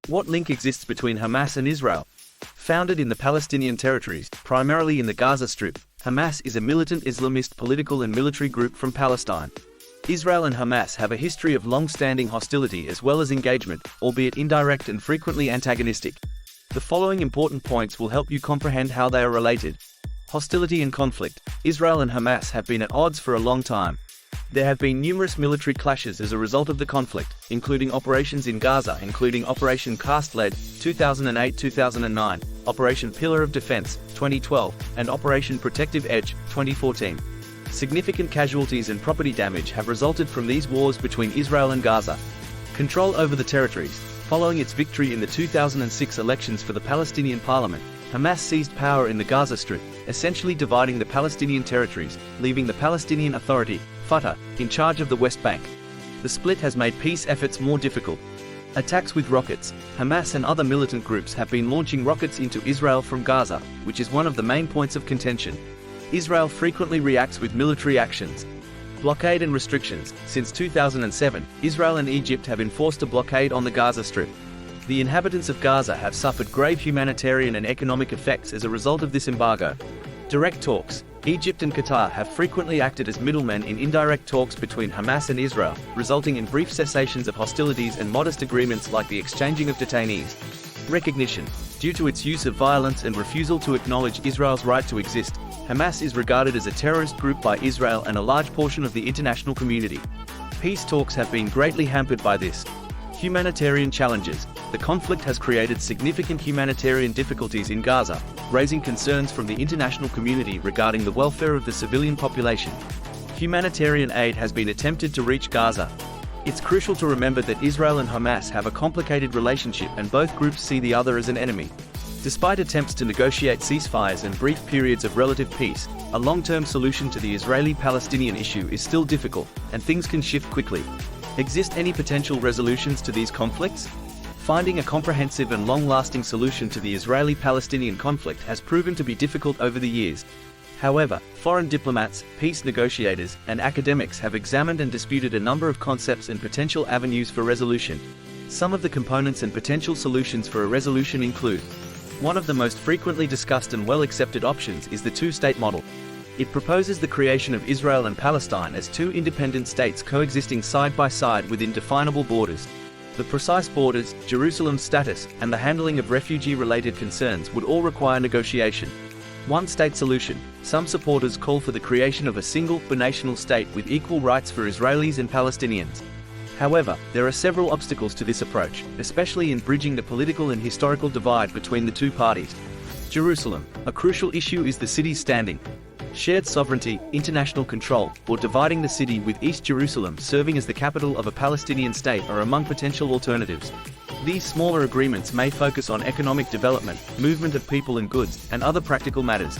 What link exists between Hamas and Israel? Founded in the Palestinian territories, primarily in the Gaza Strip, Hamas is a militant Islamist political and military group from Palestine. Israel and Hamas have a history of long-standing hostility as well as engagement, albeit indirect and frequently antagonistic. The following important points will help you comprehend how they are related. Hostility and conflict. Israel and Hamas have been at odds for a long time. There have been numerous military clashes as a result of the conflict, including operations in Gaza, including Operation Cast-Lead, 2008-2009, Operation Pillar of Defense, 2012, and Operation Protective Edge, 2014. Significant casualties and property damage have resulted from these wars between Israel and Gaza. Control over the territories. Following its victory in the 2006 elections for the Palestinian parliament, Hamas seized power in the Gaza Strip, essentially dividing the Palestinian territories, leaving the Palestinian Authority, Fatah, in charge of the West Bank. The split has made peace efforts more difficult. Attacks with rockets. Hamas and other militant groups have been launching rockets into Israel from Gaza, which is one of the main points of contention. Israel frequently reacts with military actions. Blockade and restrictions. Since 2007, Israel and Egypt have enforced a blockade on the Gaza Strip. The inhabitants of Gaza have suffered grave humanitarian and economic effects as a result of this embargo. Direct talks. Egypt and Qatar have frequently acted as middlemen in indirect talks between Hamas and Israel, resulting in brief cessations of hostilities and modest agreements like the exchanging of detainees. Recognition. Due to its use of violence and refusal to acknowledge Israel's right to exist, Hamas is regarded as a terrorist group by Israel and a large portion of the international community. Peace talks have been greatly hampered by this. Humanitarian challenges. The conflict has created significant humanitarian difficulties in Gaza, raising concerns from the international community regarding the welfare of the civilian population. Humanitarian aid has been attempted to reach Gaza. It's crucial to remember that Israel and Hamas have a complicated relationship and both groups see the other as an enemy. Despite attempts to negotiate ceasefires and brief periods of relative peace, a long-term solution to the Israeli-Palestinian issue is still difficult, and things can shift quickly. Exist any potential resolutions to these conflicts? Finding a comprehensive and long-lasting solution to the Israeli-Palestinian conflict has proven to be difficult over the years. However, foreign diplomats, peace negotiators, and academics have examined and disputed a number of concepts and potential avenues for resolution. Some of the components and potential solutions for a resolution include: one of the most frequently discussed and well-accepted options is the two-state model. It proposes the creation of Israel and Palestine as two independent states coexisting side by side within definable borders. The precise borders, Jerusalem's status, and the handling of refugee-related concerns would all require negotiation. One-state solution. Some supporters call for the creation of a single, binational state with equal rights for Israelis and Palestinians. However, there are several obstacles to this approach, especially in bridging the political and historical divide between the two parties. Jerusalem. A crucial issue is the city's standing. Shared sovereignty, international control, or dividing the city with East Jerusalem serving as the capital of a Palestinian state are among potential alternatives. These smaller agreements may focus on economic development, movement of people and goods, and other practical matters.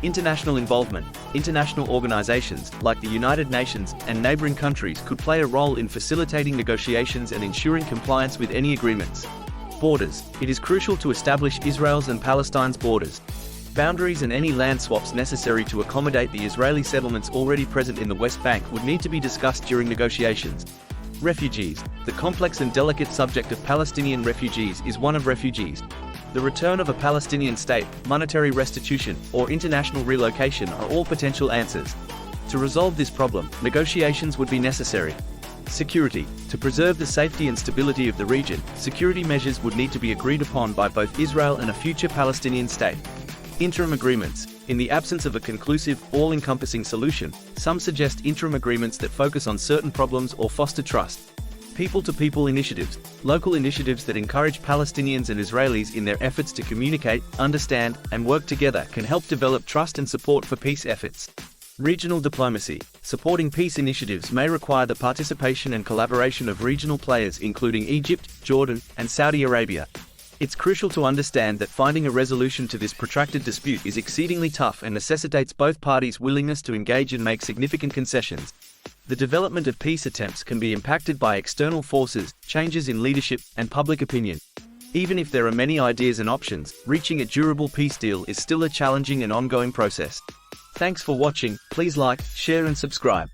International involvement. International organizations, like the United Nations and neighboring countries, could play a role in facilitating negotiations and ensuring compliance with any agreements. Borders. It is crucial to establish Israel's and Palestine's borders. Boundaries and any land swaps necessary to accommodate the Israeli settlements already present in the West Bank would need to be discussed during negotiations. Refugees. The complex and delicate subject of Palestinian refugees is one of refugees. The return of a Palestinian state, monetary restitution, or international relocation are all potential answers. To resolve this problem, negotiations would be necessary. Security. To preserve the safety and stability of the region, security measures would need to be agreed upon by both Israel and a future Palestinian state. Interim agreements. In the absence of a conclusive, all-encompassing solution, some suggest interim agreements that focus on certain problems or foster trust. People-to-people initiatives. Local initiatives that encourage Palestinians and Israelis in their efforts to communicate, understand, and work together can help develop trust and support for peace efforts. Regional diplomacy. Supporting peace initiatives may require the participation and collaboration of regional players including Egypt, Jordan, and Saudi Arabia. It's crucial to understand that finding a resolution to this protracted dispute is exceedingly tough and necessitates both parties' willingness to engage and make significant concessions. The development of peace attempts can be impacted by external forces, changes in leadership, and public opinion. Even if there are many ideas and options, reaching a durable peace deal is still a challenging and ongoing process. Thanks for watching. Please like, share and subscribe.